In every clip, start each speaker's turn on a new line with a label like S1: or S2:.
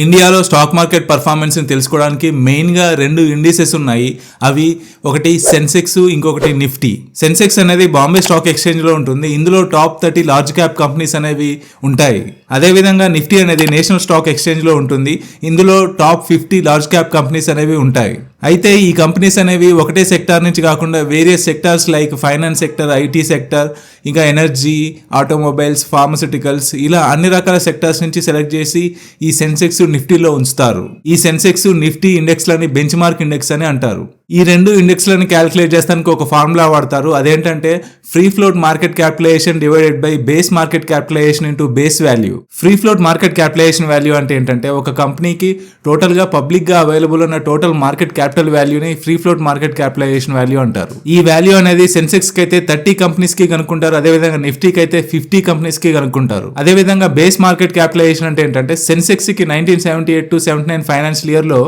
S1: ఇండియాలో stock market performance ని తెలుసుకోవడానికి మెయిన్ గా రెండు ఇండిసెస్ ఉన్నాయి. అవి ఒకటి సెన్సెక్స్, ఇంకొకటి నిఫ్టీ. సెన్సెక్స్ అనేది బాంబే స్టాక్ ఎక్స్చేంజ్ లో ఉంటుంది. ఇందులో టాప్ 30 లార్జ్ క్యాప్ కంపెనీస్ అనేవి ఉంటాయి. అదేవిధంగా నిఫ్టీ అనేది నేషనల్ స్టాక్ ఎక్స్చేంజ్ లో ఉంటుంది. ఇందులో టాప్ 50 లార్జ్ క్యాప్ కంపెనీస్ అనేవి ఉంటాయి. అయితే ఈ కంపెనీస్ అనేవి ఒకటే సెక్టార్ నుంచి కాకుండా various sectors like finance sector, IT sector, ఇంకా ఎనర్జీ, ఆటోమొబైల్స్, ఫార్మస్యూటికల్స్ ఇలా అన్ని రకాల సెక్టార్స్ నుంచి సెలెక్ట్ చేసి ఈ సెన్సెక్స్ నిఫ్టీలో ఉంచుతారు. ఈ సెన్సెక్స్ నిఫ్టీ ఇండెక్స్ లని బెంచ్ మార్క్ ఇండెక్స్ అని అంటారు. ఈ రెండు ఇండెక్స్ లని క్యాలిక్యులేట్ చేస్తానికి ఒక ఫార్ములా వాడతారు. అదేంటంటే free float market capitalization divided by base market capitalization into base value. Free float market capitalization value అంటే ఏంటంటే ఒక కంపెనీకి టోటల్ గా పబ్లిక్ గా అవైలబుల్ ఉన్న టోటల్ మార్కెట్ క్యాపిటల్ వాల్యూని free float market capitalization value అంటారు. ఈ వాల్యూ అనేది సెన్సెక్స్ కి అయితే 30 కంపెనీస్ కి కనుక్కుంటారు. అదేవిధంగా నిఫ్టీకి అయితే 50 కంపెనీస్ కి కనుక్కుంటారు. అదేవిధంగా బేస్ మార్కెట్ క్యాపిటలైజేషన్ అంటే ఏంటంటే సెన్సెక్స్ కి 1978 to 79 ఫైనాన్షియల్ ఇయర్ లో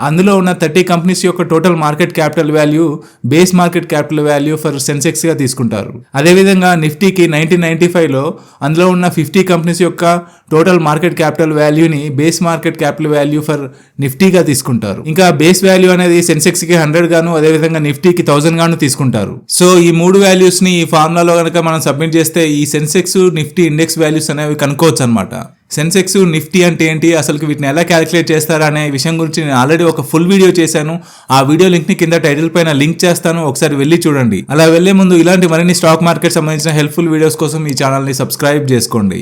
S1: అందులో ఉన్న 30 కంపెనీస్ యొక్క total market capital value base market capital value for Sensex గా తీసుకుంటారు. అదేవిధంగా నిఫ్టీకి 1995 లో అందులో ఉన్న 50 కంపెనీస్ యొక్క టోటల్ మార్కెట్ క్యాపిటల్ వాల్యూని base market capital value for నిఫ్టీగా తీసుకుంటారు. ఇంకా బేస్ వాల్యూ అనేది సెన్సెక్స్ కి 100 గాను, అదేవిధంగా నిఫ్టీకి 1000 గాను తీసుకుంటారు. సో ఈ మూడు వాల్యూస్ ని ఈ ఫార్ములాలో కనుక మనం సబ్మిట్ చేస్తే ఈ సెన్సెక్స్ నిఫ్టీ ఇండెక్స్ వాల్యూస్ అనేవి కనుక్కోవచ్చు అనమాట. సెన్సెక్స్, నిఫ్టీ అంటే ఏంటి, అసలు వీటిని ఎలా క్యాలిక్యులేట్ చేస్తారా అనే విషయం గురించి నేను ఆల్రెడీ ఒక ఫుల్ వీడియో చేశాను. ఆ వీడియో లింక్ ని కింద టైటిల్ పైన లింక్ చేస్తాను, ఒకసారి వెళ్ళి చూడండి. అలా వెళ్లే ముందు ఇలాంటి మరిన్ని స్టాక్ మార్కెట్ సంబంధించిన హెల్ప్ఫుల్ వీడియోస్ కోసం ఈ ఛానల్ ని సబ్స్క్రైబ్ చేసుకోండి.